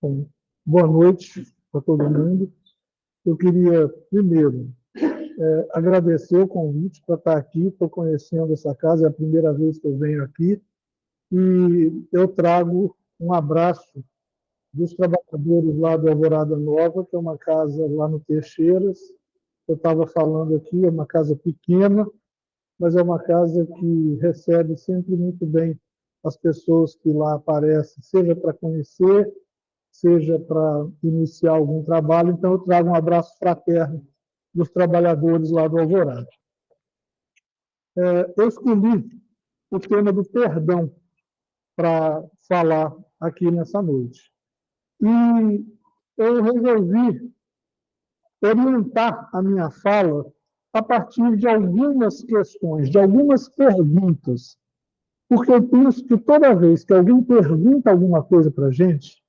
Bom, boa noite para todo mundo. Eu queria, primeiro, agradecer o convite para estar aqui. Estou conhecendo essa casa, é a primeira vez que eu venho aqui. E eu trago um abraço dos trabalhadores lá do Alvorada Nova, que é uma casa lá no Teixeiras. Eu estava falando aqui, é uma casa pequena, mas é uma casa que recebe sempre muito bem as pessoas que lá aparecem, seja para conhecer, seja para iniciar algum trabalho. Então, eu trago um abraço fraterno dos trabalhadores lá do Alvorada. Eu escolhi o tema do perdão para falar aqui nessa noite. E eu resolvi orientar a minha fala a partir de algumas questões, de algumas perguntas, porque eu penso que toda vez que alguém pergunta alguma coisa para a gente,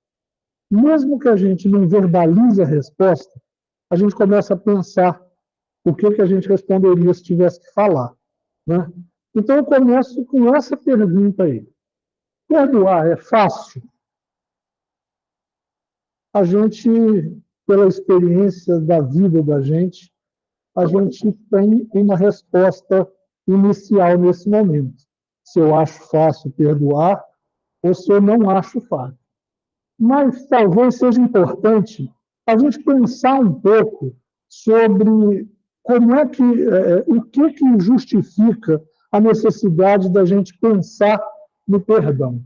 mesmo que a gente não verbalize a resposta, a gente começa a pensar o que a gente responderia se tivesse que falar, né? Então, eu começo com essa pergunta aí. Perdoar é fácil? A gente, pela experiência da vida da gente, a gente tem uma resposta inicial nesse momento. Se eu acho fácil perdoar ou se eu não acho fácil. Mas talvez seja importante a gente pensar um pouco sobre como é que, o que justifica a necessidade da gente pensar no perdão.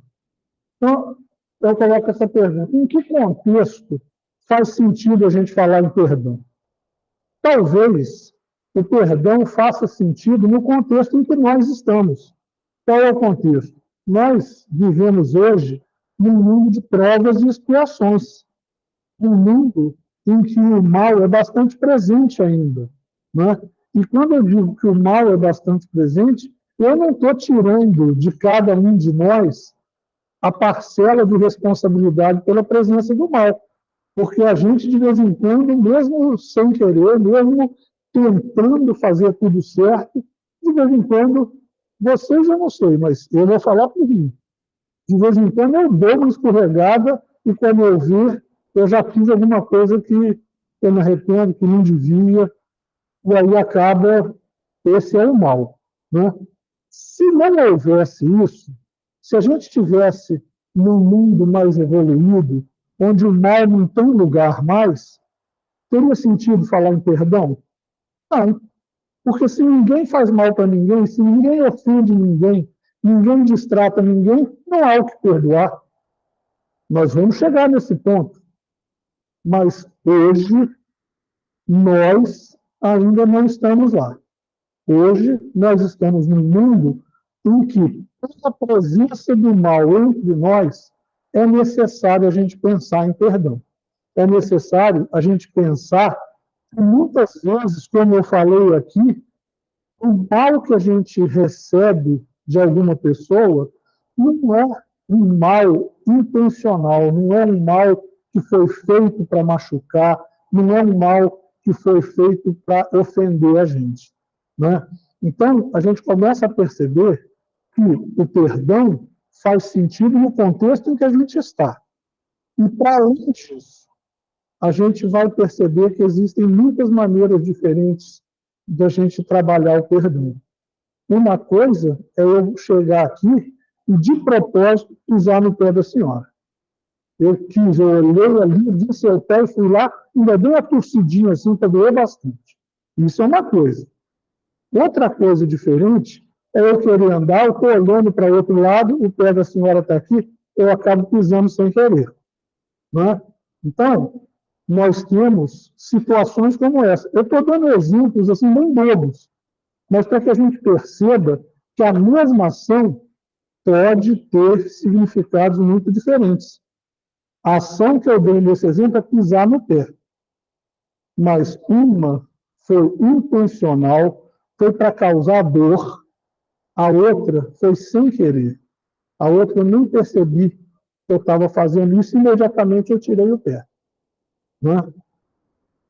Então, eu coloco essa pergunta: em que contexto faz sentido a gente falar em perdão? Talvez o perdão faça sentido no contexto em que nós estamos. Qual é o contexto? Nós vivemos hoje num mundo de provas e expiações, um mundo em que o mal é bastante presente ainda, né? E quando eu digo que o mal é bastante presente, eu não estou tirando de cada um de nós a parcela de responsabilidade pela presença do mal, porque a gente, de vez em quando, mesmo sem querer, mesmo tentando fazer tudo certo, de vez em quando, vocês eu não sei, mas eu vou falar por mim. De vez em quando eu dou uma escorregada e, quando eu vir, eu já fiz alguma coisa que eu me arrependo, que não devia, e aí acaba, esse é o mal, né? Se não houvesse isso, se a gente estivesse num mundo mais evoluído, onde o mal não tem lugar mais, teria sentido falar em perdão? Não, porque se ninguém faz mal para ninguém, se ninguém ofende ninguém, ninguém distrata ninguém, não há o que perdoar. Nós vamos chegar nesse ponto. Mas hoje nós ainda não estamos lá. Hoje nós estamos num mundo em que, pela presença do mal entre nós, é necessário a gente pensar em perdão. É necessário a gente pensar que, muitas vezes, como eu falei aqui, o mal que a gente recebe de alguma pessoa não é um mal intencional, não é um mal que foi feito para machucar, não é um mal que foi feito para ofender a gente, né? Então, a gente começa a perceber que o perdão faz sentido no contexto em que a gente está. E, para além disso, a gente vai perceber que existem muitas maneiras diferentes da gente trabalhar o perdão. Uma coisa é eu chegar aqui e, de propósito, pisar no pé da senhora. Eu olhei ali, disse ao pé e fui lá, ainda dei uma torcidinha assim para doer bastante. Isso é uma coisa. Outra coisa diferente é eu querer andar, eu estou olhando para o outro lado, o pé da senhora está aqui, eu acabo pisando sem querer, né? Então, nós temos situações como essa. Eu estou dando exemplos assim, bem bobos, mas para que a gente perceba que a mesma ação pode ter significados muito diferentes. A ação que eu dei nesse exemplo é pisar no pé, mas uma foi intencional, foi para causar dor, a outra foi sem querer. A outra eu nem percebi que eu estava fazendo isso, imediatamente eu tirei o pé, né?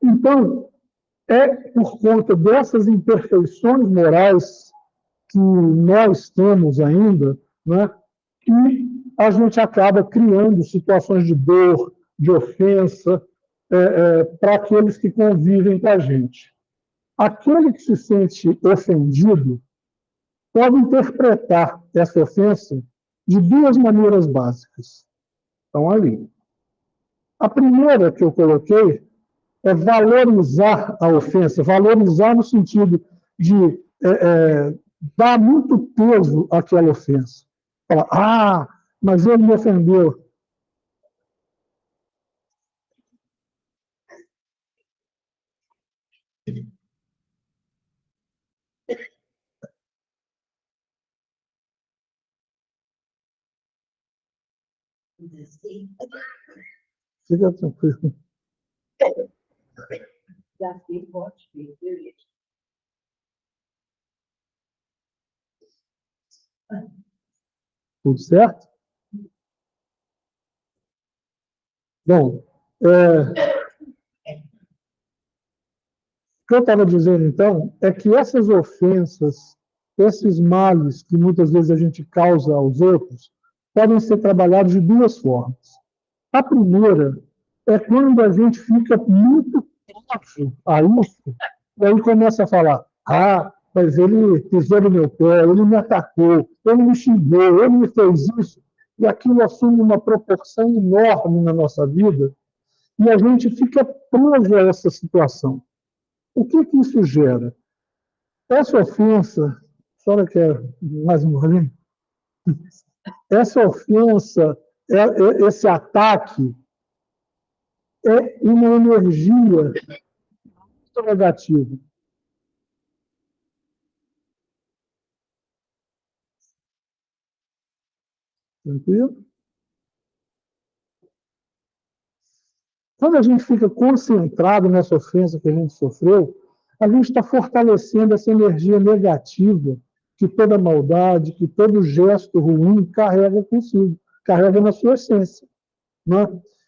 Então, é por conta dessas imperfeições morais que nós temos ainda, né, que a gente acaba criando situações de dor, de ofensa para aqueles que convivem com a gente. Aquele que se sente ofendido pode interpretar essa ofensa de duas maneiras básicas. Estão ali. A primeira que eu coloquei é valorizar a ofensa, valorizar no sentido de dar muito peso àquela ofensa. Falar, mas ele me ofendeu. Fica tranquilo. Tudo certo? Bom, o que eu estava dizendo, então, é que essas ofensas, esses males que muitas vezes a gente causa aos outros, podem ser trabalhados de duas formas. A primeira é quando a gente fica muito próximo a isso, e aí começa a falar, mas ele pisou no meu pé, ele me atacou, ele me xingou, ele me fez isso, e aquilo assume uma proporção enorme na nossa vida, e a gente fica preso a essa situação. O que isso gera? Essa ofensa, a senhora quer mais um bolinho? Essa ofensa, esse ataque, é uma energia muito negativa. Tranquilo? Quando a gente fica concentrado nessa ofensa que a gente sofreu, a gente está fortalecendo essa energia negativa que toda maldade, que todo gesto ruim carrega consigo, carrega na sua essência. Né?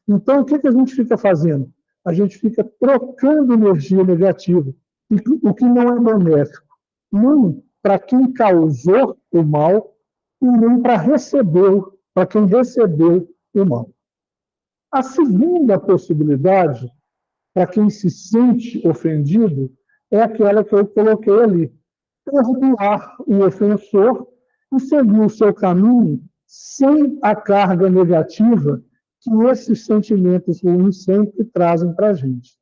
Então, o que a gente fica fazendo? A gente fica trocando energia negativa, o que não é benéfico, nem para quem causou o mal, e nem para quem recebeu o mal. A segunda possibilidade, para quem se sente ofendido, é aquela que eu coloquei ali. Perdoar o ofensor e seguir o seu caminho sem a carga negativa que esses sentimentos ruins sempre trazem para a gente.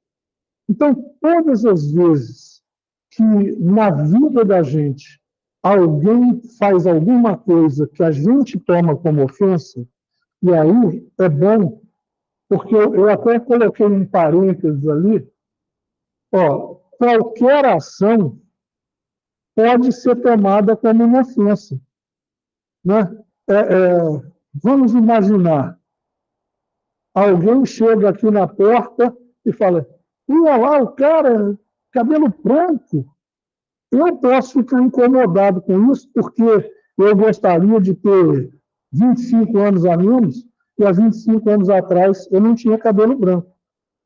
Então, todas as vezes que na vida da gente alguém faz alguma coisa que a gente toma como ofensa, e aí é bom, porque eu até coloquei um parênteses ali, qualquer ação pode ser tomada como uma ofensa. Né? Vamos imaginar, alguém chega aqui na porta e fala, olha lá o cara, cabelo branco. Eu posso ficar incomodado com isso, porque eu gostaria de ter 25 anos a menos, e há 25 anos atrás eu não tinha cabelo branco.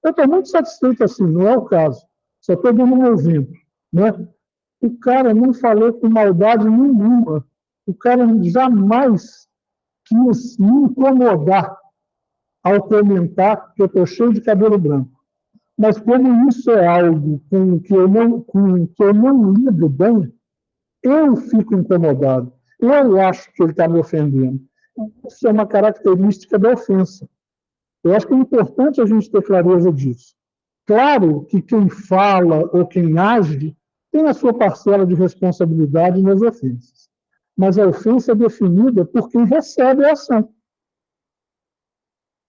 Eu estou muito satisfeito assim, não é o caso. Só estou dando um exemplo. Né? O cara não falou com maldade nenhuma. O cara jamais quis me incomodar ao comentar que eu estou cheio de cabelo branco. Mas como isso é algo com que eu não lido bem, eu fico incomodado. Eu acho que ele está me ofendendo. Isso é uma característica da ofensa. Eu acho que é importante a gente ter clareza disso. Claro que quem fala ou quem age tem a sua parcela de responsabilidade nas ofensas. Mas a ofensa é definida por quem recebe a ação.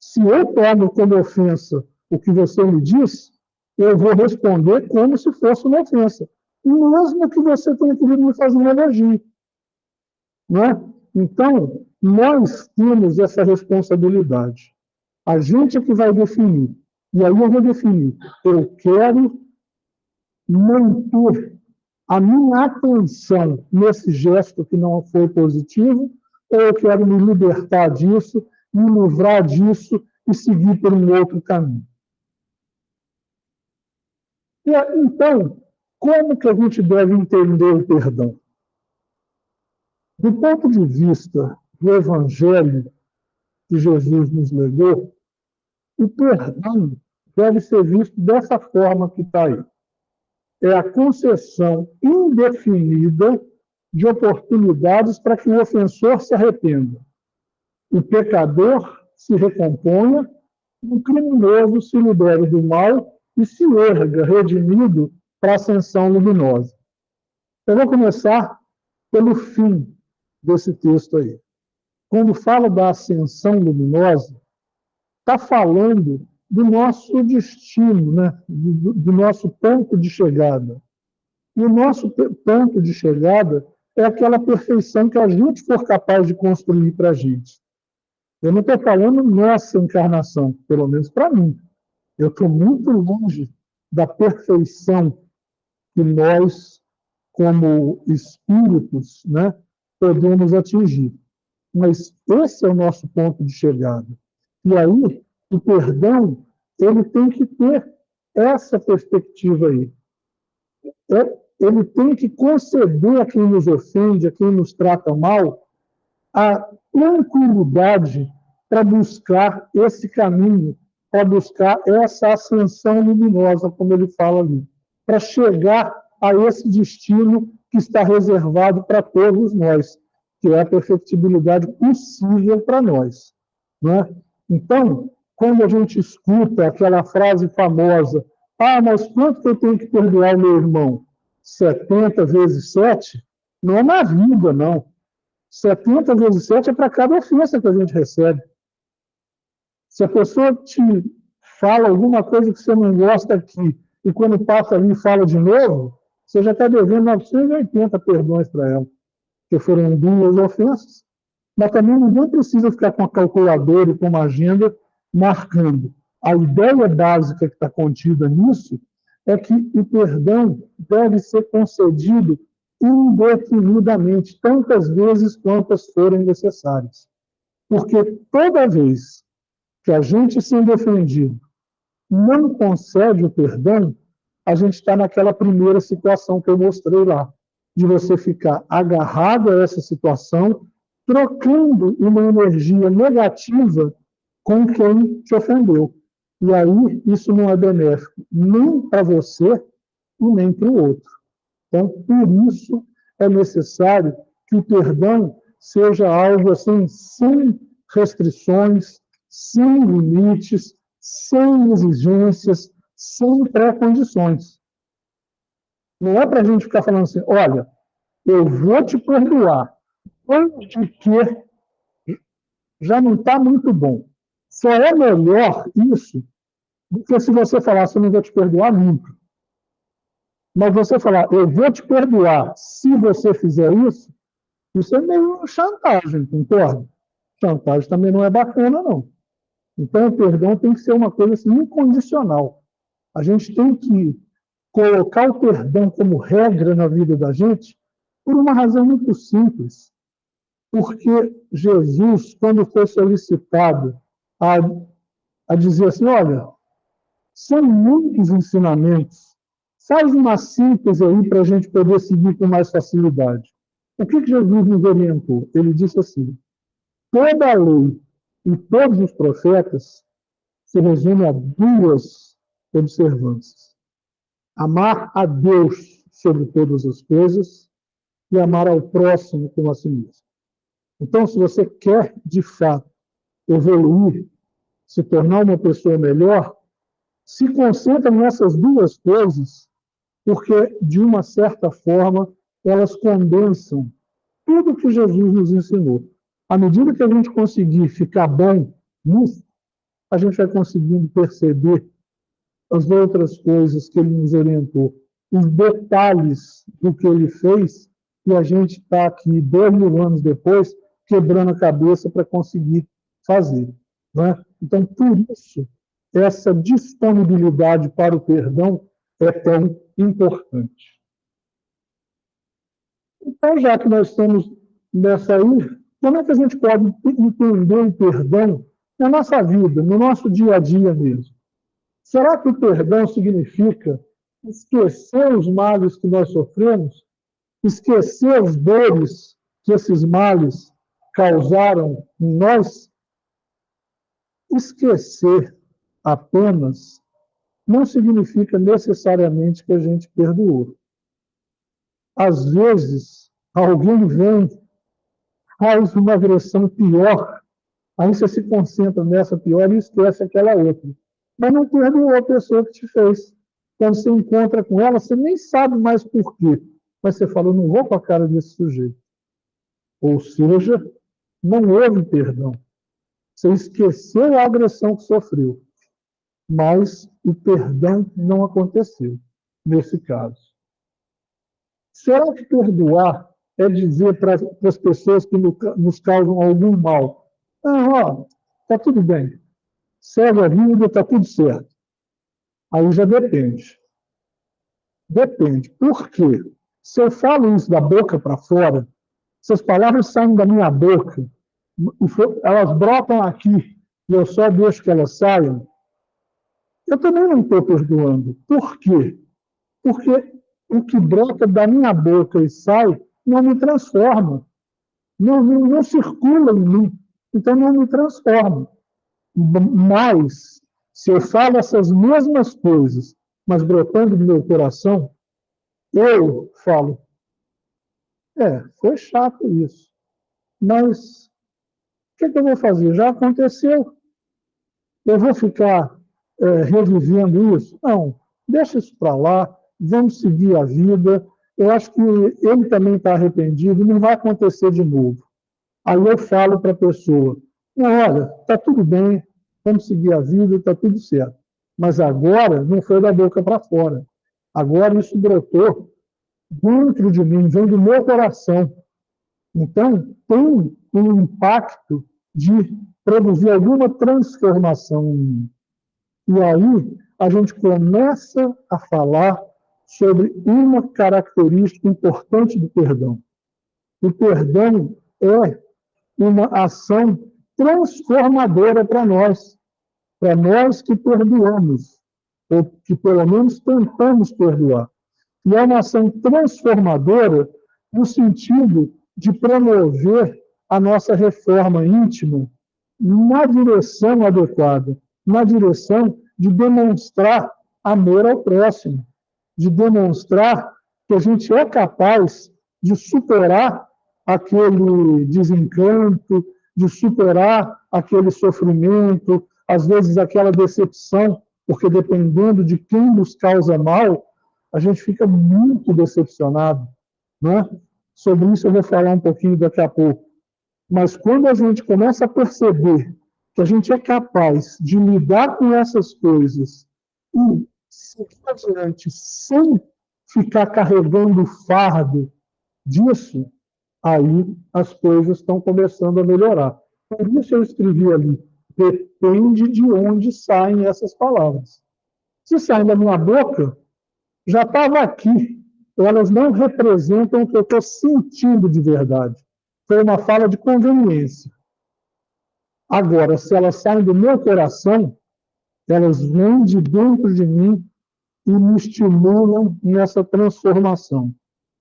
Se eu tomo como ofensa o que você me diz, eu vou responder como se fosse uma ofensa, mesmo que você tenha querido me fazer um elogio. Né? Então, nós temos essa responsabilidade. A gente é que vai definir. E aí eu vou definir. Eu quero manter a minha atenção nesse gesto que não foi positivo, ou eu quero me libertar disso, me livrar disso e seguir por um outro caminho. Então, como que a gente deve entender o perdão? Do ponto de vista do Evangelho que Jesus nos legou, O perdão deve ser visto dessa forma que está aí. É a concessão indefinida de oportunidades para que o ofensor se arrependa, o pecador se recomponha, o criminoso se libere do mal e se erga, redimido, para a ascensão luminosa. Eu vou começar pelo fim desse texto aí. Quando fala da ascensão luminosa, está falando do nosso destino, né? do nosso ponto de chegada. E o nosso ponto de chegada é aquela perfeição que a gente for capaz de construir para a gente. Eu não estou falando nossa encarnação, pelo menos para mim. Eu estou muito longe da perfeição que nós, como espíritos, né, podemos atingir. Mas esse é o nosso ponto de chegada. E aí, o perdão, ele tem que ter essa perspectiva aí. Ele tem que conceder a quem nos ofende, a quem nos trata mal, a tranquilidade para buscar esse caminho, para buscar essa ascensão luminosa, como ele fala ali, para chegar a esse destino que está reservado para todos nós, que é a perfectibilidade possível para nós. Né? Então, quando a gente escuta aquela frase famosa, mas quanto que eu tenho que perdoar o meu irmão? 70 vezes 7? Não é na vida, não. 70 vezes 7 é para cada ofensa que a gente recebe. Se a pessoa te fala alguma coisa que você não gosta aqui, e quando passa ali e fala de novo, você já está devendo 980 perdões para ela, que foram 2 ofensas. Mas também ninguém precisa ficar com a calculadora e com uma agenda marcando. A ideia básica que está contida nisso é que o perdão deve ser concedido indefinidamente, tantas vezes quantas forem necessárias. Porque toda vez que a gente, sendo ofendido, não concede o perdão, a gente está naquela primeira situação que eu mostrei lá, de você ficar agarrado a essa situação, trocando uma energia negativa com quem te ofendeu. E aí, isso não é benéfico nem para você e nem para o outro. Então, por isso, é necessário que o perdão seja algo assim, sem restrições, sem limites, sem exigências, sem pré-condições. Não é para a gente ficar falando assim, olha, eu vou te perdoar, de que já não está muito bom. Só é melhor isso do que se você falasse, eu não vou te perdoar nunca. Mas você falar, eu vou te perdoar se você fizer isso é meio chantagem, concorda? Chantagem também não é bacana, não. Então, o perdão tem que ser uma coisa assim, incondicional. A gente tem que colocar o perdão como regra na vida da gente por uma razão muito simples. Porque Jesus, quando foi solicitado a dizer assim, olha, são muitos ensinamentos, faz uma síntese aí para a gente poder seguir com mais facilidade. O que Jesus nos orientou? Ele disse assim, toda a lei e todos os profetas se resume a 2 observâncias. Amar a Deus sobre todas as coisas e amar ao próximo como a si mesmo. Então, se você quer, de fato, evoluir, se tornar uma pessoa melhor, se concentra nessas 2 coisas, porque, de uma certa forma, elas condensam tudo que Jesus nos ensinou. À medida que a gente conseguir ficar bom nisso, a gente vai conseguindo perceber as outras coisas que ele nos orientou, os detalhes do que ele fez, e a gente está aqui 2000 anos depois, quebrando a cabeça para conseguir fazer. Não é? Então, por isso, essa disponibilidade para o perdão é tão importante. Então, já que nós estamos nessa aí, como é que a gente pode entender o perdão na nossa vida, no nosso dia a dia mesmo? Será que o perdão significa esquecer os males que nós sofremos? Esquecer as dores que esses males causaram em nós? Esquecer apenas não significa necessariamente que a gente perdoou. Às vezes, alguém vem, faz uma agressão pior, aí você se concentra nessa pior e esquece aquela outra. Mas não perdoou a pessoa que te fez. Quando você encontra com ela, você nem sabe mais por quê. Mas você fala, não vou com a cara desse sujeito. Ou seja, não houve perdão. Você esqueceu a agressão que sofreu, mas o perdão não aconteceu, nesse caso. Será que perdoar é dizer para as pessoas que nos causam algum mal, está tudo bem, segue a vida, está tudo certo? Aí já depende. Depende. Por quê? Se eu falo isso da boca para fora, se as palavras saem da minha boca, elas brotam aqui e eu só deixo que elas saiam, eu também não estou perdoando. Por quê? Porque o que brota da minha boca e sai não me transforma, não circula em mim, então não me transforma. Mas, se eu falo essas mesmas coisas, mas brotando do meu coração, eu falo, foi chato isso, mas o que eu vou fazer? Já aconteceu. Eu vou ficar revivendo isso? Não, deixa isso para lá, vamos seguir a vida. Eu acho que ele também está arrependido, não vai acontecer de novo. Aí eu falo para a pessoa, não, olha, está tudo bem, vamos seguir a vida, está tudo certo. Mas agora não foi da boca para fora. Agora isso brotou dentro de mim, vem do meu coração. Então, tem um impacto de produzir alguma transformação em mim. E aí a gente começa a falar sobre uma característica importante do perdão. O perdão é uma ação transformadora para nós que perdoamos, ou que pelo menos tentamos perdoar. E é uma ação transformadora no sentido de promover a nossa reforma íntima na direção adequada, na direção de demonstrar amor ao próximo, de demonstrar que a gente é capaz de superar aquele desencanto, de superar aquele sofrimento, às vezes aquela decepção, porque dependendo de quem nos causa mal, a gente fica muito decepcionado, né? Sobre isso eu vou falar um pouquinho daqui a pouco. Mas quando a gente começa a perceber que a gente é capaz de lidar com essas coisas e seguir adiante sem ficar carregando o fardo disso, aí as coisas estão começando a melhorar. Por isso eu escrevi ali, depende de onde saem essas palavras. Se saem da minha boca, já estava aqui. Elas não representam o que eu estou sentindo de verdade. Foi uma fala de conveniência. Agora, se elas saem do meu coração, elas vêm de dentro de mim e me estimulam nessa transformação.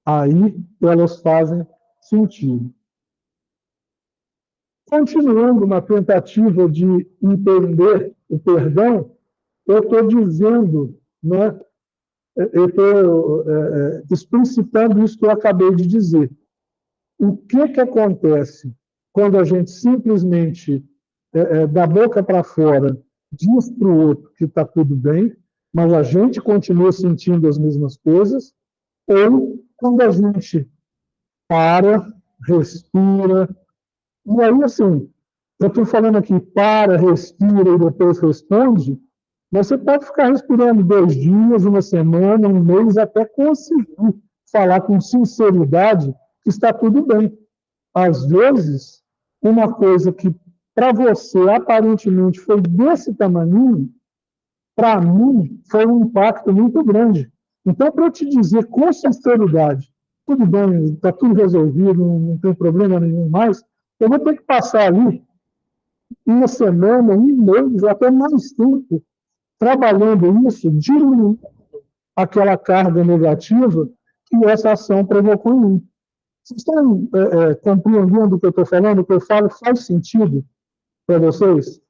Aí elas fazem sentido. Continuando na tentativa de entender o perdão, eu estou dizendo, né, eu estou explicitando isso que eu acabei de dizer. O que acontece quando a gente simplesmente, da boca para fora, diz para o outro que está tudo bem, mas a gente continua sentindo as mesmas coisas, ou quando a gente para, respira, e aí, assim, eu estou falando aqui, para, respira e depois responde, mas você pode ficar respirando 2 dias, uma semana, um mês, até conseguir falar com sinceridade que está tudo bem. Às vezes, uma coisa que para você aparentemente foi desse tamanho, para mim foi um impacto muito grande. Então, para eu te dizer com sinceridade, tudo bem, está tudo resolvido, não tem problema nenhum mais, eu vou ter que passar ali uma semana, um mês, até mais tempo, trabalhando isso, diminuindo aquela carga negativa que essa ação provocou em mim. Vocês estão compreendendo o que eu estou falando? O que eu falo faz sentido para vocês?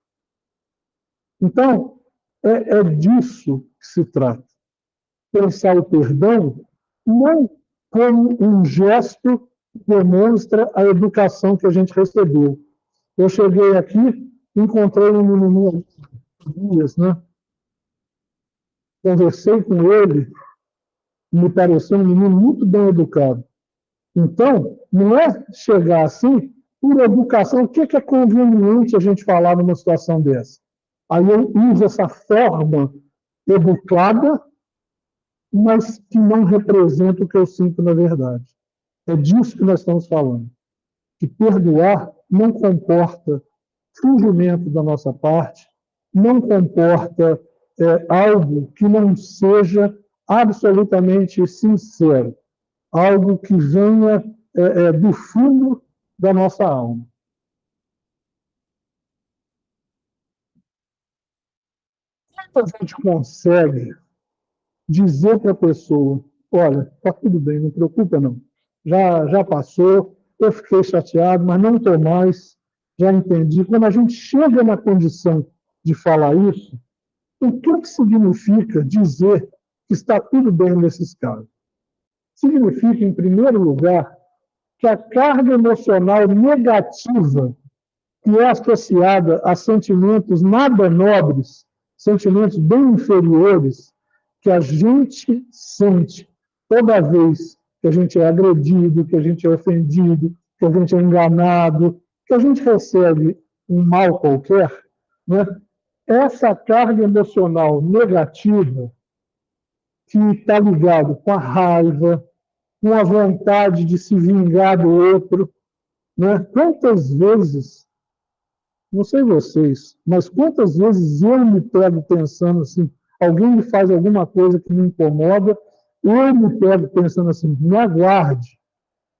Então, É disso que se trata. Pensar o perdão não como um gesto que demonstra a educação que a gente recebeu. Eu cheguei aqui, encontrei um menino dias, né? Conversei com ele, me pareceu um menino muito bem educado. Então, não é chegar assim por educação. O que é conveniente a gente falar numa situação dessa? Aí eu uso essa forma educada, mas que não representa o que eu sinto na verdade. É disso que nós estamos falando. Que perdoar não comporta fingimento da nossa parte, não comporta algo que não seja absolutamente sincero, algo que venha do fundo da nossa alma. Quando a gente consegue dizer para a pessoa, olha, está tudo bem, não preocupa não, já passou, eu fiquei chateado, mas não estou mais, já entendi. Quando a gente chega na condição de falar isso, o que significa dizer que está tudo bem nesses casos? Significa, em primeiro lugar, que a carga emocional negativa que é associada a sentimentos nada nobres, sentimentos bem inferiores, que a gente sente toda vez que a gente é agredido, que a gente é ofendido, que a gente é enganado, que a gente recebe um mal qualquer, né? Essa carga emocional negativa que está ligado com a raiva, com a vontade de se vingar do outro, né? Quantas vezes, não sei vocês, mas quantas vezes eu me pego pensando assim, alguém me faz alguma coisa que me incomoda, eu me pego pensando assim, me aguarde.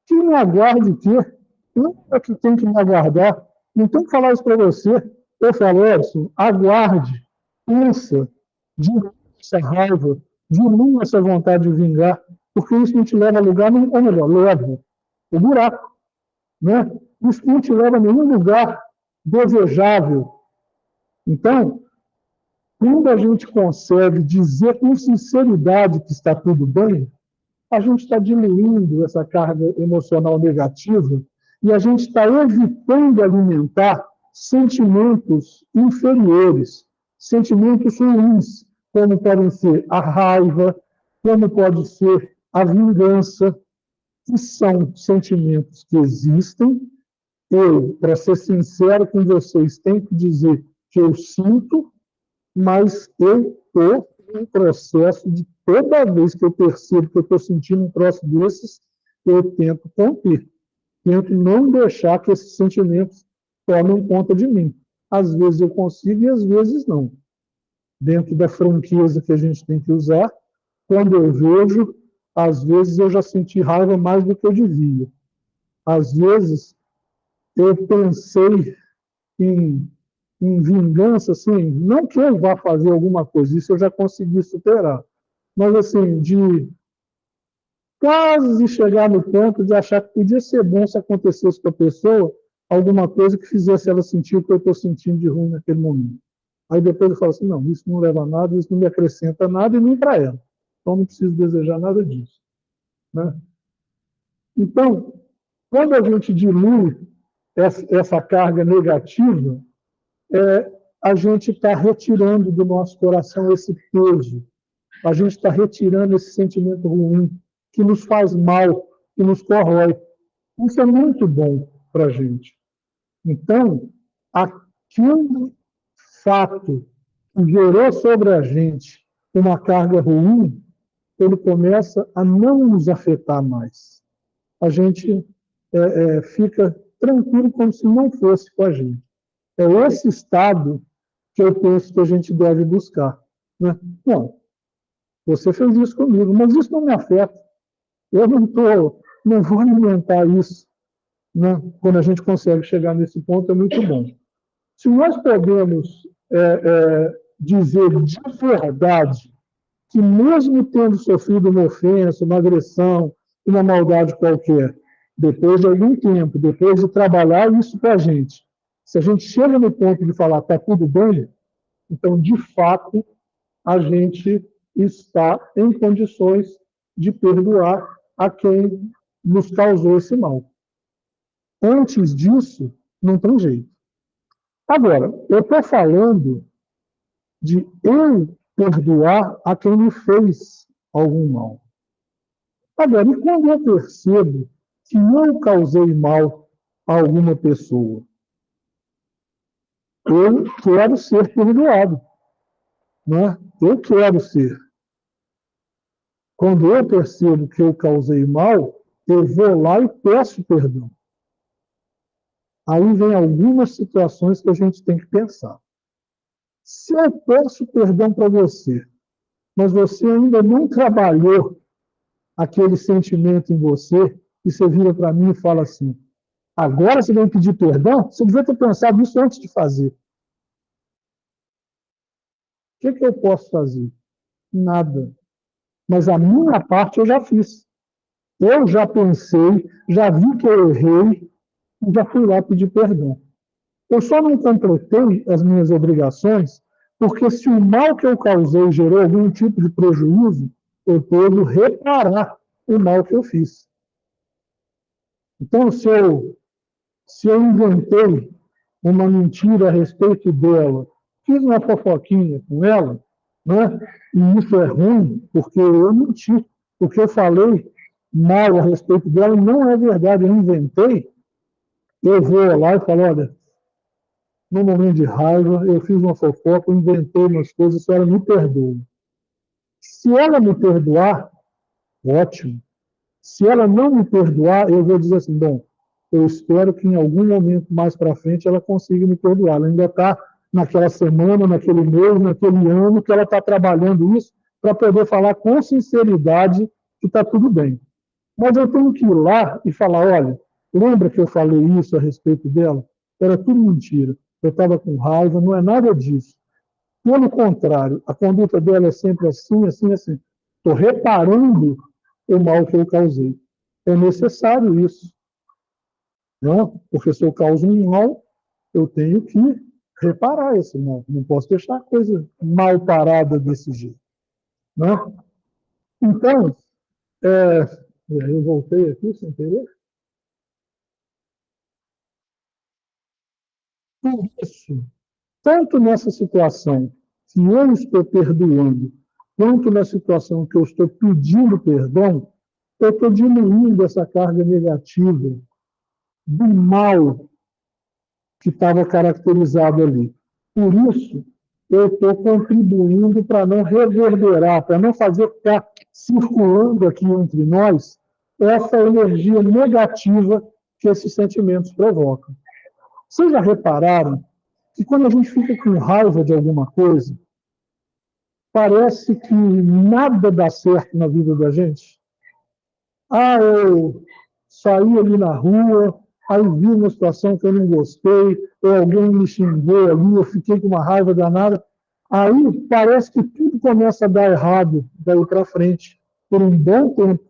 Que me aguarde o quê? Não é que tem que me aguardar, não tem que falar isso para você. Eu falo, Edson, aguarde, pensa, diminua essa raiva, diminua essa vontade de vingar, porque isso não te leva a lugar nenhum, ou melhor, leva o buraco, né? Isso não te leva a nenhum lugar desejável. Então, quando a gente consegue dizer com sinceridade que está tudo bem, a gente está diminuindo essa carga emocional negativa e a gente está evitando alimentar sentimentos inferiores, sentimentos ruins, como podem ser a raiva, como pode ser a vingança, que são sentimentos que existem. Eu, para ser sincero com vocês, tenho que dizer que eu sinto, mas eu estou em um processo de toda vez que eu percebo que eu estou sentindo um troço desses, eu tento conter. Tento não deixar que esses sentimentos tomem conta de mim. Às vezes eu consigo e às vezes não. Dentro da franqueza que a gente tem que usar, quando eu vejo, às vezes eu já senti raiva mais do que eu devia. Às vezes eu pensei em vingança, assim, não que eu vá fazer alguma coisa, isso eu já consegui superar, mas assim, de quase chegar no ponto de achar que podia ser bom se acontecesse com a pessoa alguma coisa que fizesse ela sentir o que eu estou sentindo de ruim naquele momento. Aí depois eu falo assim, não, isso não leva a nada, isso não me acrescenta nada e nem para ela. Então não preciso desejar nada disso. Né? Então, quando a gente dilui essa carga negativa, a gente está retirando do nosso coração esse peso, a gente está retirando esse sentimento ruim, que nos faz mal, que nos corrói. Isso é muito bom para a gente. Então, aquele fato que gerou sobre a gente uma carga ruim, ele começa a não nos afetar mais. A gente fica tranquilo como se não fosse com a gente. É esse estado que eu penso que a gente deve buscar. Né? Não, você fez isso comigo, mas isso não me afeta. Eu não vou alimentar isso. Né? Quando a gente consegue chegar nesse ponto, é muito bom. Se nós podemos dizer de verdade que, mesmo tendo sofrido uma ofensa, uma agressão, uma maldade qualquer, depois de algum tempo, depois de trabalhar isso para a gente, se a gente chega no ponto de falar está tudo bem, então, de fato, a gente está em condições de perdoar a quem nos causou esse mal. Antes disso, não tem jeito. Agora, eu estou falando de eu perdoar a quem me fez algum mal. Agora, e quando eu percebo que eu causei mal a alguma pessoa, eu quero ser perdoado. Né? Eu quero ser. Quando eu percebo que eu causei mal, eu vou lá e peço perdão. Aí vem algumas situações que a gente tem que pensar. Se eu peço perdão para você, mas você ainda não trabalhou aquele sentimento em você, e você vira para mim e fala assim, agora você vem pedir perdão? Você devia ter pensado isso antes de fazer. O que eu posso fazer? Nada. Mas a minha parte eu já fiz. Eu já pensei, já vi que eu errei, e já fui lá pedir perdão. Eu só não completei as minhas obrigações, porque se o mal que eu causei gerou algum tipo de prejuízo, eu devo reparar o mal que eu fiz. Então, se eu inventei uma mentira a respeito dela, fiz uma fofoquinha com ela, né? E isso é ruim, porque eu menti, porque eu falei mal a respeito dela e não é verdade, eu inventei, eu vou lá e falo, olha, no momento de raiva, eu fiz uma fofoca, eu inventei umas coisas, a senhora me perdoa. Se ela me perdoar, ótimo. Se ela não me perdoar, eu vou dizer assim, bom, eu espero que em algum momento mais para frente ela consiga me perdoar. Ela ainda está naquela semana, naquele mês, naquele ano que ela está trabalhando isso para poder falar com sinceridade que está tudo bem. Mas eu tenho que ir lá e falar, olha, lembra que eu falei isso a respeito dela? Era tudo mentira. Eu estava com raiva, não é nada disso. Pelo contrário, a conduta dela é sempre assim, assim, assim. Estou reparando o mal que eu causei. É necessário isso. Não? Porque se eu causo um mal, eu tenho que reparar esse mal. Não posso deixar a coisa mal parada desse jeito. Não? Então, eu voltei aqui sem querer. Por isso, tanto nessa situação que eu estou perdoando, quanto na situação que eu estou pedindo perdão, eu estou diminuindo essa carga negativa do mal que estava caracterizado ali. Por isso, eu estou contribuindo para não reverberar, para não fazer ficar circulando aqui entre nós essa energia negativa que esses sentimentos provocam. Vocês já repararam que quando a gente fica com raiva de alguma coisa, parece que nada dá certo na vida da gente? Ah, eu saí ali na rua, aí vi uma situação que eu não gostei, ou alguém me xingou ali, eu fiquei com uma raiva danada. Aí parece que tudo começa a dar errado daí para frente, por um bom tempo.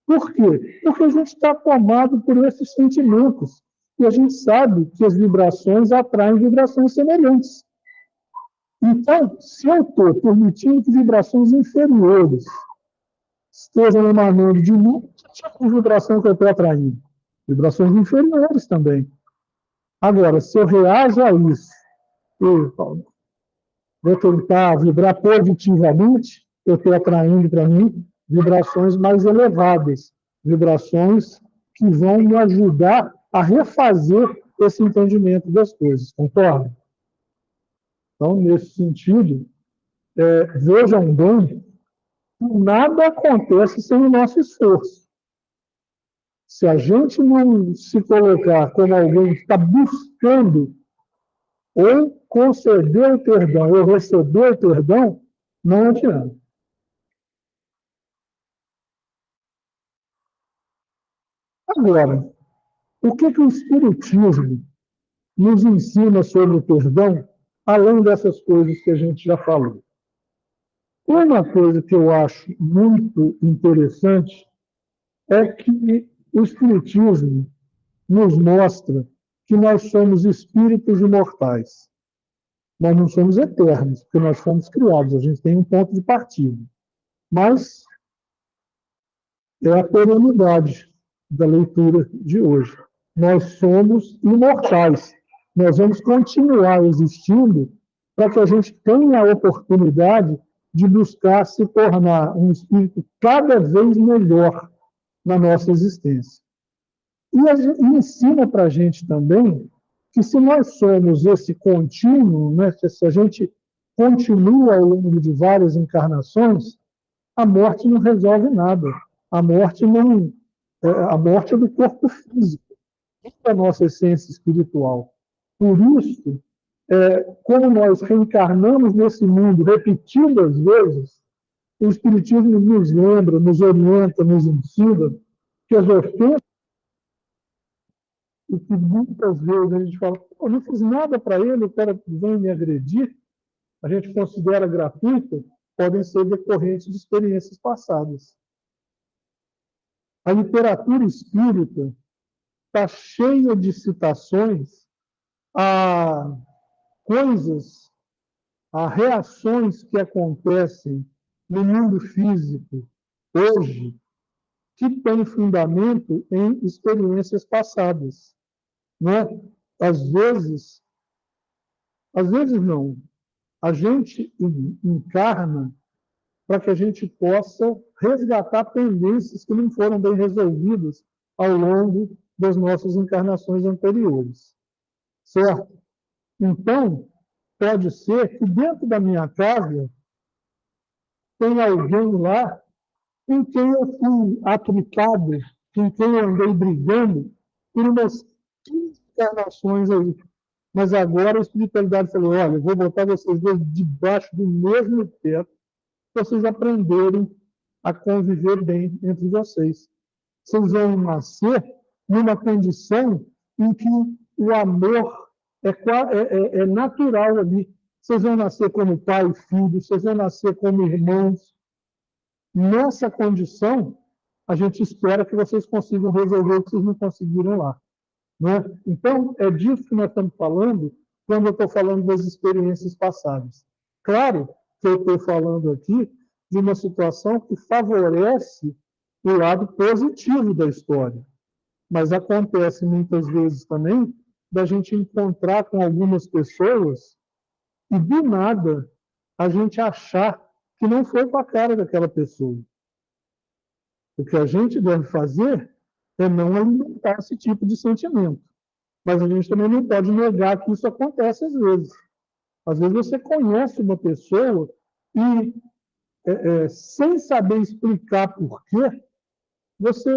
Por quê? Porque a gente está tomado por esses sentimentos. E a gente sabe que as vibrações atraem vibrações semelhantes. Então, se eu estou permitindo que vibrações inferiores estejam emanando de mim, que tipo de vibração que eu estou atraindo? Vibrações inferiores também. Agora, se eu reajo a isso, eu vou tentar vibrar positivamente, eu estou atraindo para mim vibrações mais elevadas, vibrações que vão me ajudar a refazer esse entendimento das coisas, concorda? Então, nesse sentido, vejam bem, nada acontece sem o nosso esforço. Se a gente não se colocar como alguém que está buscando ou conceder o perdão ou receber o perdão, não adianta. Agora, o que o Espiritismo nos ensina sobre o perdão, além dessas coisas que a gente já falou? Uma coisa que eu acho muito interessante é que o Espiritismo nos mostra que nós somos espíritos imortais. Nós não somos eternos, porque nós fomos criados, a gente tem um ponto de partida. Mas é a perenidade da leitura de hoje. Nós somos imortais. Nós vamos continuar existindo para que a gente tenha a oportunidade de buscar se tornar um espírito cada vez melhor na nossa existência. E ensina para a gente também que se nós somos esse contínuo, né, se a gente continua ao longo de várias encarnações, a morte não resolve nada. A morte não, a morte é do corpo físico, não da nossa essência espiritual. Por isso, como nós reencarnamos nesse mundo repetidas vezes, o Espiritismo nos lembra, nos orienta, nos ensina que as ofensas, e que muitas vezes a gente fala, eu não fiz nada para ele, o cara vem me agredir, a gente considera gratuita, podem ser decorrentes de experiências passadas. A literatura espírita está cheia de citações a coisas, a reações que acontecem no mundo físico hoje, que têm fundamento em experiências passadas. Né? Às vezes não, a gente encarna para que a gente possa resgatar pendências que não foram bem resolvidas ao longo das nossas encarnações anteriores. Certo? Então, pode ser que dentro da minha casa tenha alguém lá com quem eu fui atricado, com quem eu andei brigando por umas 15 encarnações aí. Mas agora a espiritualidade falou, olha, eu vou botar vocês dois debaixo do mesmo teto para vocês aprenderem a conviver bem entre vocês. Vocês vão nascer numa condição em que o amor é natural ali. Vocês vão nascer como pai e filho, vocês vão nascer como irmãos. Nessa condição, a gente espera que vocês consigam resolver o que vocês não conseguiram lá. Né? Então, é disso que nós estamos falando quando eu estou falando das experiências passadas. Claro que eu estou falando aqui de uma situação que favorece o lado positivo da história. Mas acontece muitas vezes também da gente encontrar com algumas pessoas e, do nada, a gente achar que não foi com a cara daquela pessoa. O que a gente deve fazer é não alimentar esse tipo de sentimento. Mas a gente também não pode negar que isso acontece às vezes. Às vezes você conhece uma pessoa e, sem saber explicar por quê, você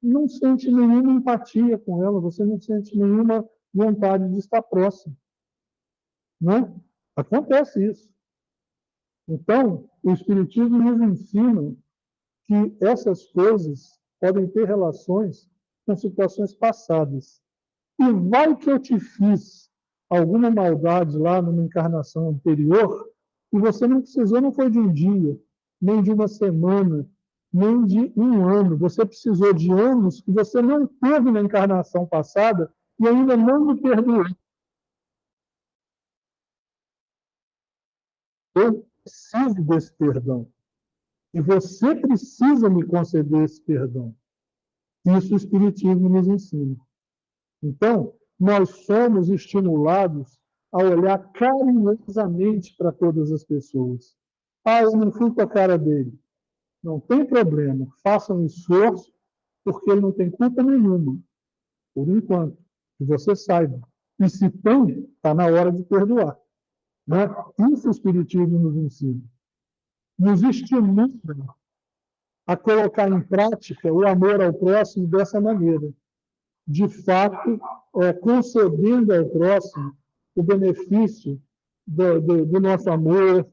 não sente nenhuma empatia com ela, você não sente nenhuma vontade de estar próximo. Né? Acontece isso. Então, o Espiritismo nos ensina que essas coisas podem ter relações com situações passadas. E vai que eu te fiz alguma maldade lá numa encarnação anterior, e você não precisou, não foi de um dia, nem de uma semana, nem de um ano. Você precisou de anos que você não teve na encarnação passada e ainda não me perdoou. Eu preciso desse perdão. E você precisa me conceder esse perdão. Isso o Espiritismo nos ensina. Então, nós somos estimulados a olhar carinhosamente para todas as pessoas. Ah, eu não fui com a cara dele. Não tem problema. Faça um esforço, porque ele não tem culpa nenhuma. Por enquanto. Que você saiba. E se tem, está na hora de perdoar. Né? Isso o Espiritismo nos ensina. Nos estimula a colocar em prática o amor ao próximo dessa maneira. De fato, concedendo ao próximo o benefício do nosso amor,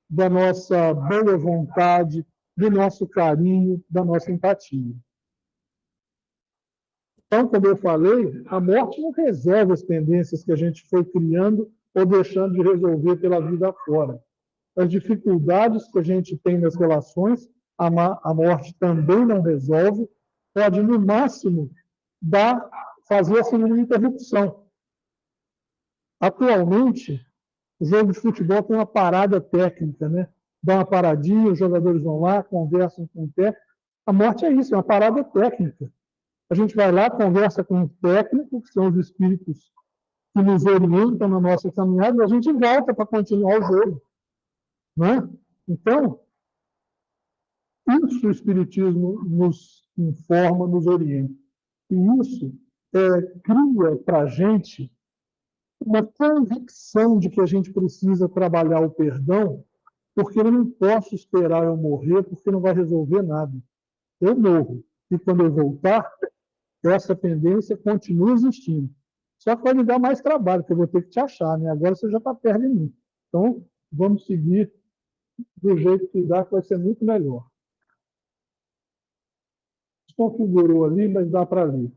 da nossa boa vontade, do nosso carinho, da nossa empatia. Então, como eu falei, a morte não resolve as pendências que a gente foi criando ou deixando de resolver pela vida fora. As dificuldades que a gente tem nas relações, a morte também não resolve, pode, no máximo, fazer assim uma interrupção. Atualmente, O jogo de futebol tem uma parada técnica, né? Dá uma paradinha, os jogadores vão lá, conversam com o técnico. A morte é isso, é uma parada técnica. A gente vai lá, conversa com o técnico, que são os espíritos que nos orientam na nossa caminhada, e a gente volta para continuar o jogo. Né? Então, isso o Espiritismo nos informa, nos orienta. E isso cria para a gente uma convicção de que a gente precisa trabalhar o perdão, porque eu não posso esperar eu morrer, porque não vai resolver nada. Eu morro. E quando eu voltar, essa pendência continua existindo. Só que vai me dar mais trabalho, porque eu vou ter que te achar, né? Agora você já está perto de mim. Então, vamos seguir do jeito que dá, que vai ser muito melhor. Desconfigurou ali, mas dá para ler.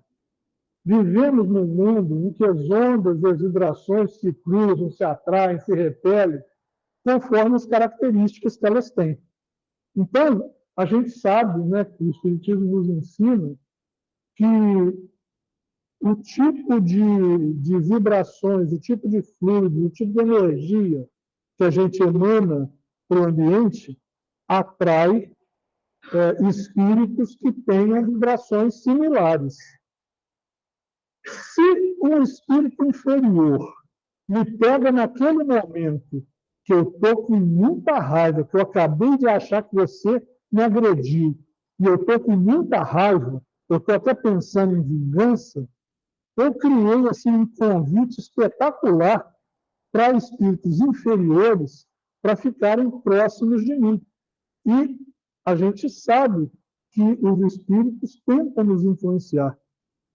Vivemos num mundo em que as ondas e as vibrações se cruzam, se atraem, se repelem, conforme as características que elas têm. Então, a gente sabe, né, que o Espiritismo nos ensina que o tipo de vibrações, o tipo de fluido, o tipo de energia que a gente emana para o ambiente atrai espíritos que tenham vibrações similares. Se um espírito inferior me pega naquele momento que eu estou com muita raiva, que eu acabei de achar que você me agrediu, e eu estou com muita raiva, eu estou até pensando em vingança, eu criei assim, um convite espetacular para espíritos inferiores para ficarem próximos de mim. E a gente sabe que os espíritos tentam nos influenciar.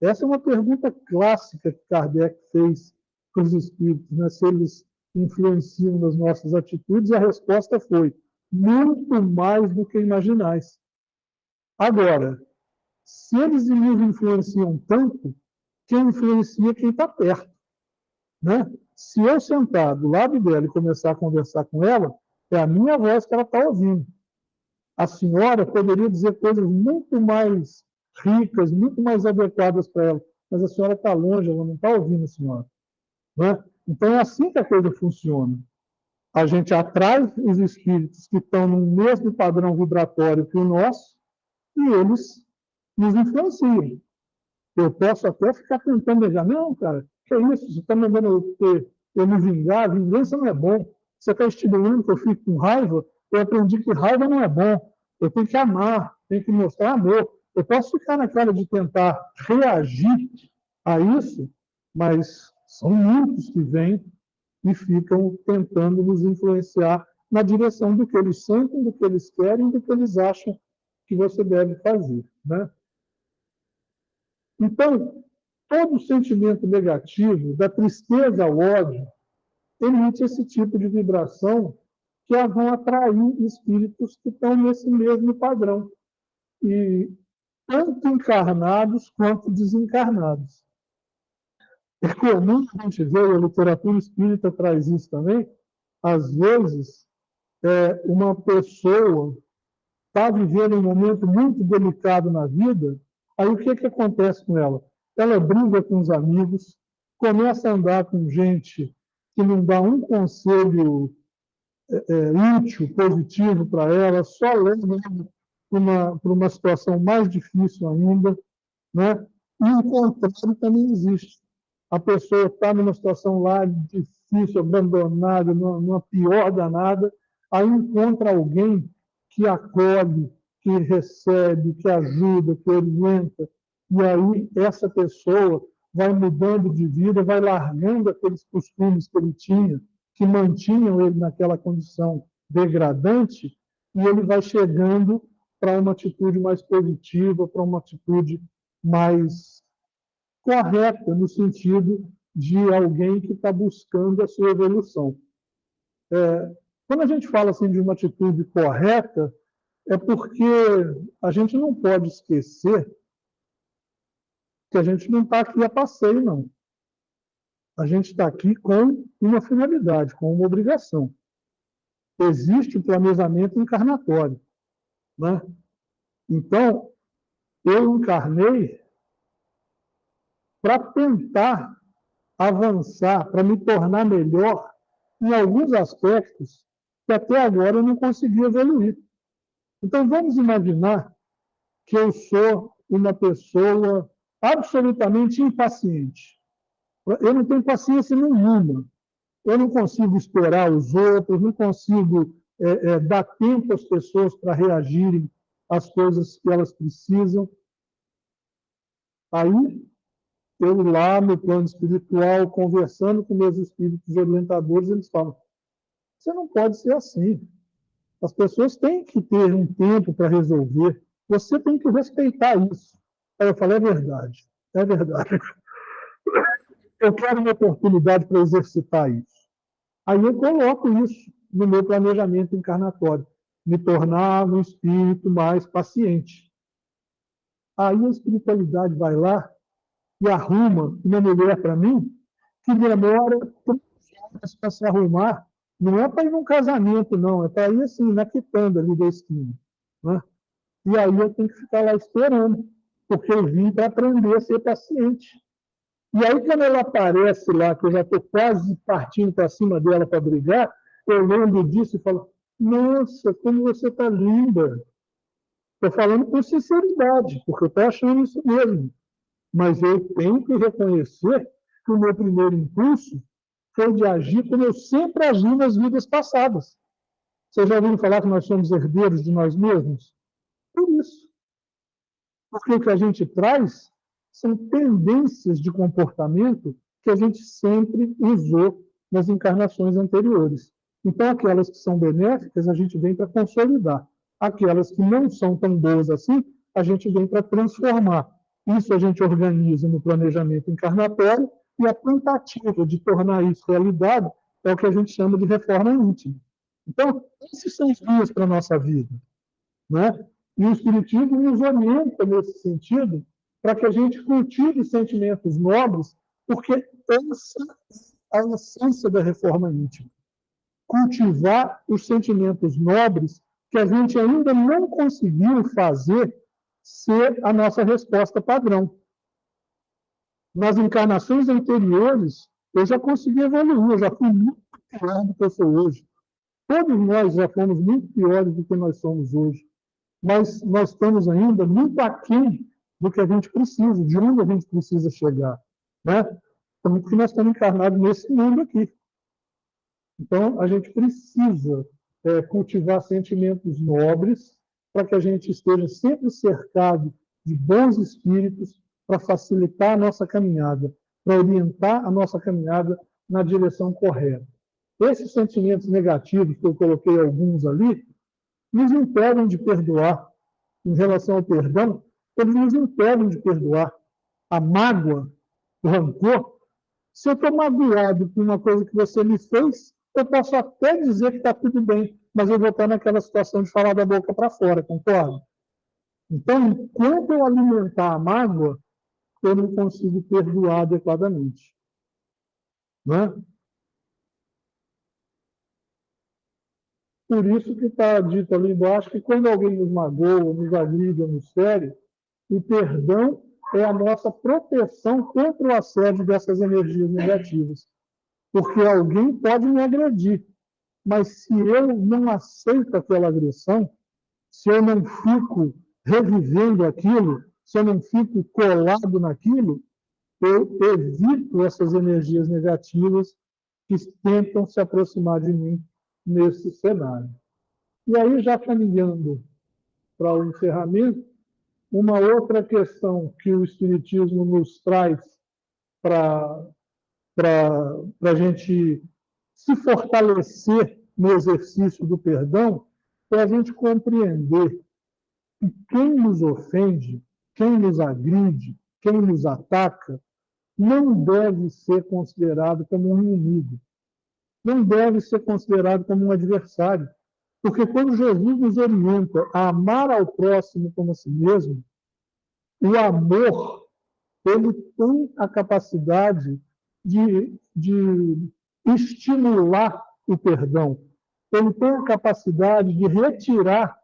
Essa é uma pergunta clássica que Kardec fez para os espíritos, né? Se eles influenciam nas nossas atitudes, e a resposta foi muito mais do que imaginais. Agora, se eles nos influenciam tanto, quem influencia quem está perto. Né? Se eu sentar do lado dela e começar a conversar com ela, é a minha voz que ela está ouvindo. A senhora poderia dizer coisas muito mais ricas, muito mais adequadas para ela, mas a senhora está longe, ela não está ouvindo a senhora. Né? Então é assim que a coisa funciona. A gente atrai os espíritos que estão no mesmo padrão vibratório que o nosso e eles nos influenciam. Eu posso até ficar tentando dizer, não, cara, que é isso? Você está mandando eu me vingar? Vingança não é bom. Você está estimulando que eu fique com raiva? Eu aprendi que raiva não é bom. Eu tenho que amar, tenho que mostrar amor. Eu posso ficar naquela de tentar reagir a isso, mas são muitos que vêm e ficam tentando nos influenciar na direção do que eles sentem, do que eles querem, do que eles acham que você deve fazer. Né? Então, todo sentimento negativo, da tristeza ao ódio, emite esse tipo de vibração que vão atrair espíritos que estão nesse mesmo padrão. E tanto encarnados quanto desencarnados. É comum a gente ver, a literatura espírita traz isso também, às vezes, uma pessoa está vivendo um momento muito delicado na vida, aí o que acontece com ela? Ela briga com os amigos, começa a andar com gente que não dá um conselho útil, positivo para ela, só leva para uma situação mais difícil ainda. Né? E o contrário também existe. A pessoa está numa situação lá difícil, abandonada, numa pior danada, aí encontra alguém que acolhe, que recebe, que ajuda, que orienta, e aí essa pessoa vai mudando de vida, vai largando aqueles costumes que ele tinha, que mantinham ele naquela condição degradante, e ele vai chegando para uma atitude mais positiva, para uma atitude mais correta, no sentido de alguém que está buscando a sua evolução. Quando a gente fala assim de uma atitude correta, é porque a gente não pode esquecer que a gente não está aqui a passeio, não. A gente está aqui com uma finalidade, com uma obrigação. Existe o planejamento encarnatório. Né? Então, eu encarnei para tentar avançar, para me tornar melhor em alguns aspectos que até agora eu não consegui evoluir. Então, vamos imaginar que eu sou uma pessoa absolutamente impaciente. Eu não tenho paciência nenhuma. Eu não consigo esperar os outros, não consigo dar tempo às pessoas para reagirem às coisas que elas precisam. Aí, eu lá no plano espiritual, conversando com meus espíritos orientadores, eles falam, você não pode ser assim. As pessoas têm que ter um tempo para resolver. Você tem que respeitar isso. Aí eu falo, é verdade. É verdade. Eu quero uma oportunidade para exercitar isso. Aí eu coloco isso no meu planejamento encarnatório. Me tornar um espírito mais paciente. Aí a espiritualidade vai lá e arruma uma mulher para mim que demora 3 horas para se arrumar. Não é para ir num casamento, não. É para ir assim, na quitanda ali da esquina. Né? E aí eu tenho que ficar lá esperando, porque eu vim para aprender a ser paciente. E aí, quando ela aparece lá, que eu já estou quase partindo para cima dela para brigar, eu lembro disso e falo, nossa, como você está linda. Estou falando com sinceridade, porque eu estou achando isso mesmo. Mas eu tenho que reconhecer que o meu primeiro impulso foi de agir como eu sempre agi nas vidas passadas. Vocês já ouviram falar que nós somos herdeiros de nós mesmos? Por isso. Porque o que a gente traz são tendências de comportamento que a gente sempre usou nas encarnações anteriores. Então, aquelas que são benéficas, a gente vem para consolidar. Aquelas que não são tão boas assim, a gente vem para transformar. Isso a gente organiza no planejamento encarnatório e a tentativa de tornar isso realidade é o que a gente chama de reforma íntima. Então, esses são os guias para a nossa vida. Né? E o Espiritismo nos orienta nesse sentido para que a gente cultive sentimentos nobres, porque essa é a essência da reforma íntima. Cultivar os sentimentos nobres que a gente ainda não conseguiu fazer ser a nossa resposta padrão. Nas encarnações anteriores, eu já consegui evoluir, eu já fui muito pior do que eu sou hoje. Todos nós já fomos muito piores do que nós somos hoje. Mas nós estamos ainda muito aquém do que a gente precisa, de onde a gente precisa chegar. Né? Porque nós estamos encarnados nesse mundo aqui. Então, a gente precisa cultivar sentimentos nobres para que a gente esteja sempre cercado de bons espíritos para facilitar a nossa caminhada, para orientar a nossa caminhada na direção correta. Esses sentimentos negativos, que eu coloquei alguns ali, nos impedem de perdoar. Em relação ao perdão, eles nos impedem de perdoar. A mágoa, o rancor, se eu estou magoado por uma coisa que você me fez, eu posso até dizer que está tudo bem, mas eu vou estar naquela situação de falar da boca para fora, concorda? Então, enquanto eu alimentar a mágoa, eu não consigo perdoar adequadamente. Né? Por isso que está dito ali embaixo que quando alguém nos magoa, nos agride ou nos fere, o perdão é a nossa proteção contra o assédio dessas energias negativas. Porque alguém pode me agredir, mas se eu não aceito aquela agressão, se eu não fico revivendo aquilo, se eu não fico colado naquilo, eu evito essas energias negativas que tentam se aproximar de mim nesse cenário. E aí, já caminhando para o encerramento, uma outra questão que o Espiritismo nos traz para a gente se fortalecer no exercício do perdão é a gente compreender que quem nos ofende, quem nos agride, quem nos ataca, não deve ser considerado como um inimigo, não deve ser considerado como um adversário. Porque quando Jesus nos orienta a amar ao próximo como a si mesmo, o amor ele tem a capacidade de estimular o perdão. Ele tem a capacidade de retirar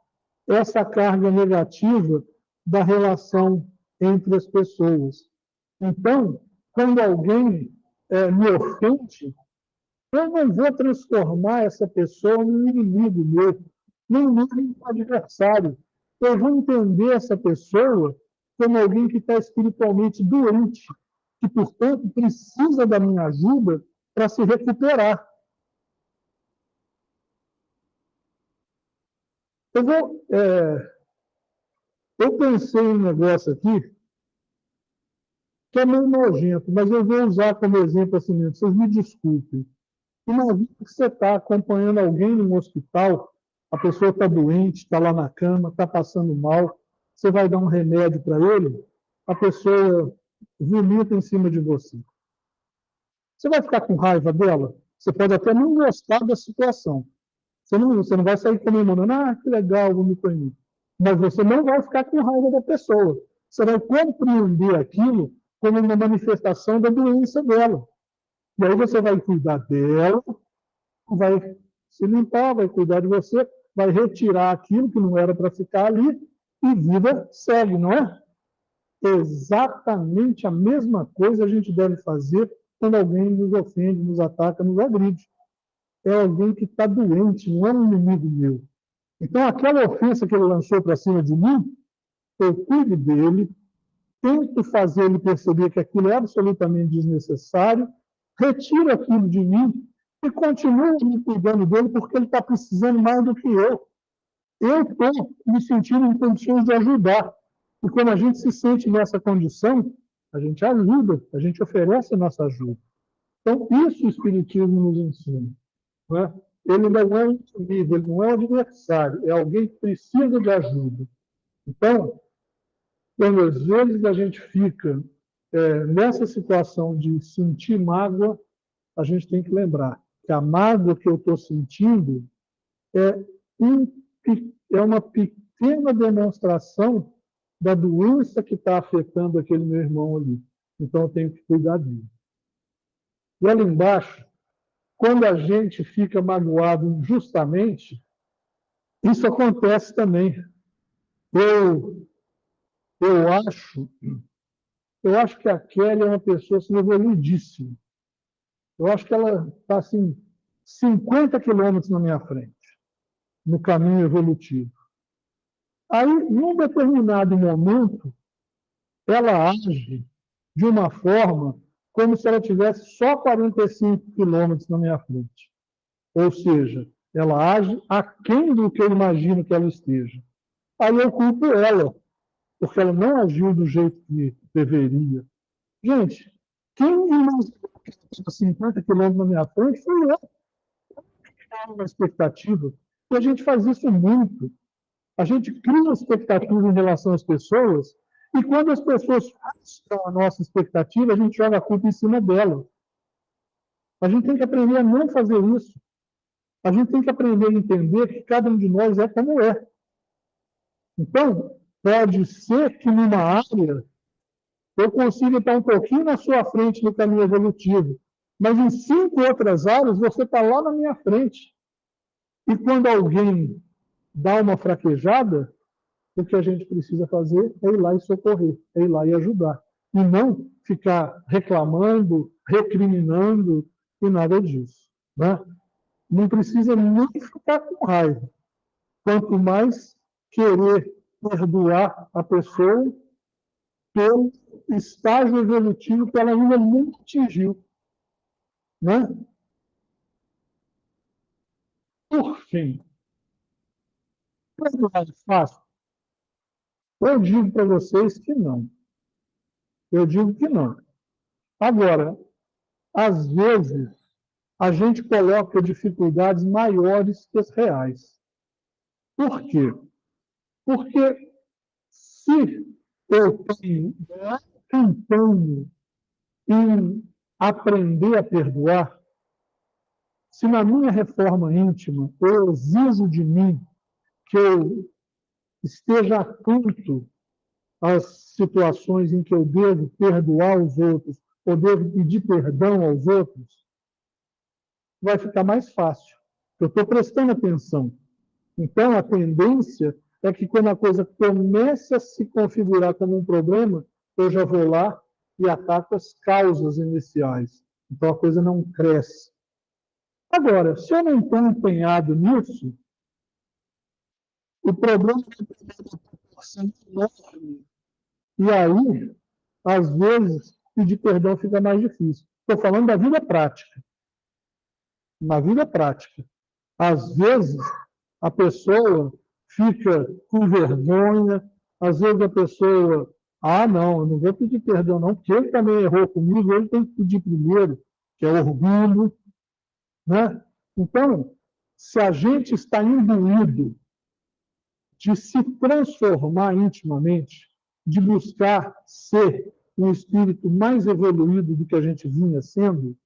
essa carga negativa da relação entre as pessoas. Então, quando alguém me ofende, Eu não vou transformar essa pessoa num inimigo meu, nem num adversário. Eu vou entender essa pessoa como alguém que está espiritualmente doente, que, portanto, precisa da minha ajuda para se recuperar. Eu pensei em um negócio aqui que é meio nojento, mas eu vou usar como exemplo assim mesmo. Vocês me desculpem. Imagina que você está acompanhando alguém no hospital, a pessoa está doente, está lá na cama, está passando mal, você vai dar um remédio para ele, a pessoa vomita em cima de você. Você vai ficar com raiva dela? Você pode até não gostar da situação. Você não vai sair comemorando, que legal, vomitou em mim. Mas você não vai ficar com raiva da pessoa. Você vai compreender aquilo como uma manifestação da doença dela. E aí você vai cuidar dela, vai se limpar, vai cuidar de você, vai retirar aquilo que não era para ficar ali e vida segue, não é? Exatamente a mesma coisa a gente deve fazer quando alguém nos ofende, nos ataca, nos agride. É alguém que está doente, não é um inimigo meu. Então, aquela ofensa que ele lançou para cima de mim, eu cuido dele, tento fazer ele perceber que aquilo é absolutamente desnecessário, retiro aquilo de mim e continuo me cuidando dele porque ele está precisando mais do que eu. Eu estou me sentindo em condições de ajudar. E quando a gente se sente nessa condição, a gente ajuda, a gente oferece a nossa ajuda. Então, isso o Espiritismo nos ensina. Não é? Ele não é um inimigo, ele não é um adversário, é alguém que precisa de ajuda. Então, quando às vezes a gente fica nessa situação de sentir mágoa, a gente tem que lembrar que a mágoa que eu estou sentindo é, é uma pequena demonstração da doença que está afetando aquele meu irmão ali. Então, eu tenho que cuidar dele. E ali embaixo, quando a gente fica magoado injustamente, isso acontece também. Eu, eu acho, eu acho que a Kelly é uma pessoa assim, evoluidíssima. Eu acho que ela está assim, 50 quilômetros na minha frente, no caminho evolutivo. Aí, num determinado momento, ela age de uma forma como se ela tivesse só 45 quilômetros na minha frente. Ou seja, ela age aquém do que eu imagino que ela esteja. Aí eu culpo ela, porque ela não agiu do jeito que deveria. Gente, quem imaginou que estava 50 quilômetros na minha frente foi eu que criava uma expectativa. E a gente faz isso muito. A gente cria uma expectativa em relação às pessoas, e quando as pessoas frustram a nossa expectativa, a gente joga a culpa em cima dela. A gente tem que aprender a não fazer isso. A gente tem que aprender a entender que cada um de nós é como é. Então, pode ser que numa área eu consiga estar um pouquinho na sua frente no caminho evolutivo, mas em 5 outras áreas você está lá na minha frente. E quando alguém dá uma fraquejada, o que a gente precisa fazer é ir lá e socorrer, é ir lá e ajudar. E não ficar reclamando, recriminando e nada disso. Né? Não precisa nem ficar com raiva. Quanto mais querer perdoar a pessoa pelo estágio evolutivo que ela ainda não atingiu. Né? Por fim, perdoar é fácil? Eu digo para vocês que não. Eu digo que não. Agora, às vezes, a gente coloca dificuldades maiores que as reais. Por quê? Porque se eu tenho empenho em aprender a perdoar, se na minha reforma íntima eu exijo de mim que eu esteja atento às situações em que eu devo perdoar os outros, ou devo pedir perdão aos outros, vai ficar mais fácil. Eu estou prestando atenção. Então, a tendência é que quando a coisa comece a se configurar como um problema, eu já vou lá e ataco as causas iniciais. Então, a coisa não cresce. Agora, se eu não estou empenhado nisso, o problema é que uma proporção enorme. E aí, às vezes, pedir perdão fica mais difícil. Estou falando da vida prática. Na vida prática. Às vezes, a pessoa fica com vergonha, às vezes a pessoa, não, eu não vou pedir perdão não, porque ele também errou comigo, ele tem que pedir primeiro, que é orgulho, né? Então, se a gente está imbuído de se transformar intimamente, de buscar ser um espírito mais evoluído do que a gente vinha sendo,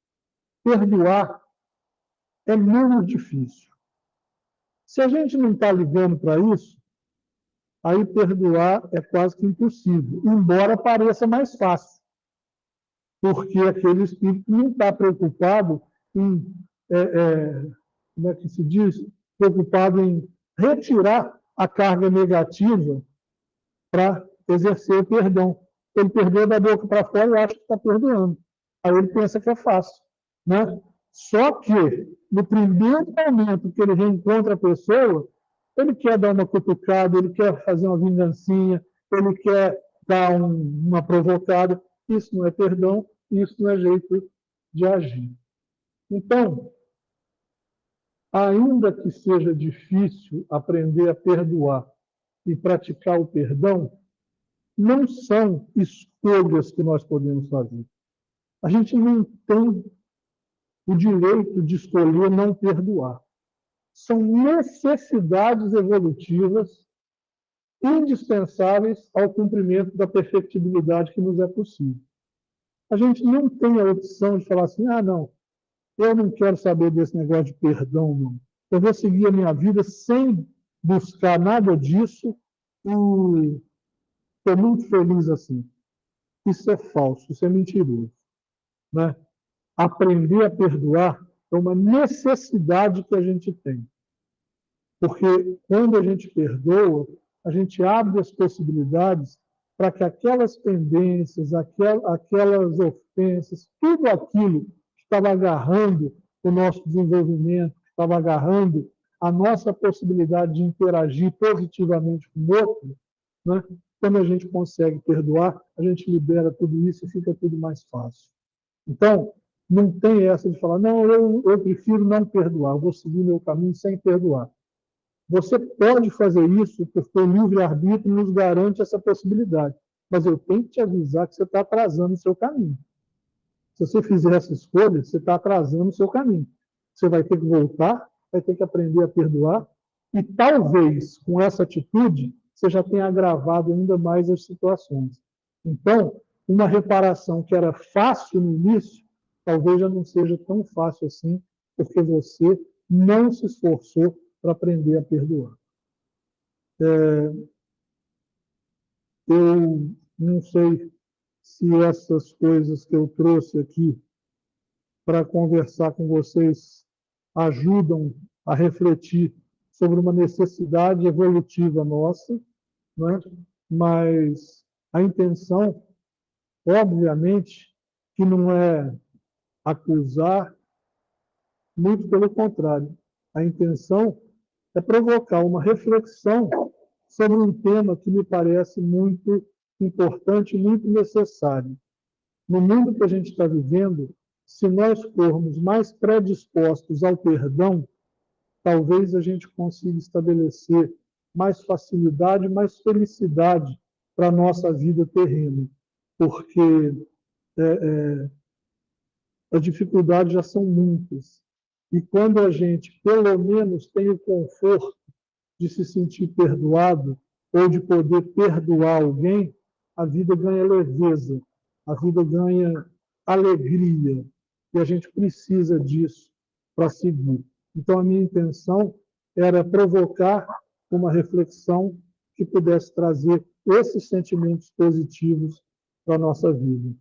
perdoar é menos difícil. Se a gente não está ligando para isso, aí perdoar é quase que impossível, embora pareça mais fácil, porque aquele espírito não está preocupado em, como é que se diz? Preocupado em retirar a carga negativa para exercer o perdão. Ele perdoa da boca para fora e acha que está perdoando. Aí ele pensa que é fácil. Né? Só que, no primeiro momento que ele reencontra a pessoa, ele quer dar uma cutucada, ele quer fazer uma vingancinha, ele quer dar uma provocada. Isso não é perdão, isso não é jeito de agir. Então, ainda que seja difícil aprender a perdoar e praticar o perdão, não são escolhas que nós podemos fazer. A gente não tem o direito de escolher não perdoar. São necessidades evolutivas indispensáveis ao cumprimento da perfectibilidade que nos é possível. A gente não tem a opção de falar assim, não, eu não quero saber desse negócio de perdão, não. Eu vou seguir a minha vida sem buscar nada disso e estou muito feliz assim. Isso é falso, isso é mentiroso. Né? Aprender a perdoar é uma necessidade que a gente tem. Porque quando a gente perdoa, a gente abre as possibilidades para que aquelas pendências, aquelas ofensas, tudo aquilo que estava agarrando o nosso desenvolvimento, que estava agarrando a nossa possibilidade de interagir positivamente com o outro, né? Quando a gente consegue perdoar, a gente libera tudo isso e fica tudo mais fácil. Então, não tem essa de falar, não, eu prefiro não perdoar, eu vou seguir meu caminho sem perdoar. Você pode fazer isso porque o livre-arbítrio nos garante essa possibilidade. Mas eu tenho que te avisar que você está atrasando o seu caminho. Se você fizer essa escolha, você está atrasando o seu caminho. Você vai ter que voltar, vai ter que aprender a perdoar, e talvez, com essa atitude, você já tenha agravado ainda mais as situações. Então, uma reparação que era fácil no início, talvez já não seja tão fácil assim, porque você não se esforçou para aprender a perdoar. Eu não sei se essas coisas que eu trouxe aqui para conversar com vocês ajudam a refletir sobre uma necessidade evolutiva nossa, né? Mas a intenção, obviamente, que não é acusar, muito pelo contrário. A intenção é provocar uma reflexão sobre um tema que me parece muito importante e muito necessário. No mundo que a gente está vivendo, se nós formos mais predispostos ao perdão, talvez a gente consiga estabelecer mais facilidade, mais felicidade para a nossa vida terrena, porque as dificuldades já são muitas. E quando a gente, pelo menos, tem o conforto de se sentir perdoado ou de poder perdoar alguém, a vida ganha leveza, a vida ganha alegria. E a gente precisa disso para seguir. Então, a minha intenção era provocar uma reflexão que pudesse trazer esses sentimentos positivos para a nossa vida.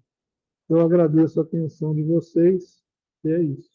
Eu agradeço a atenção de vocês, e é isso.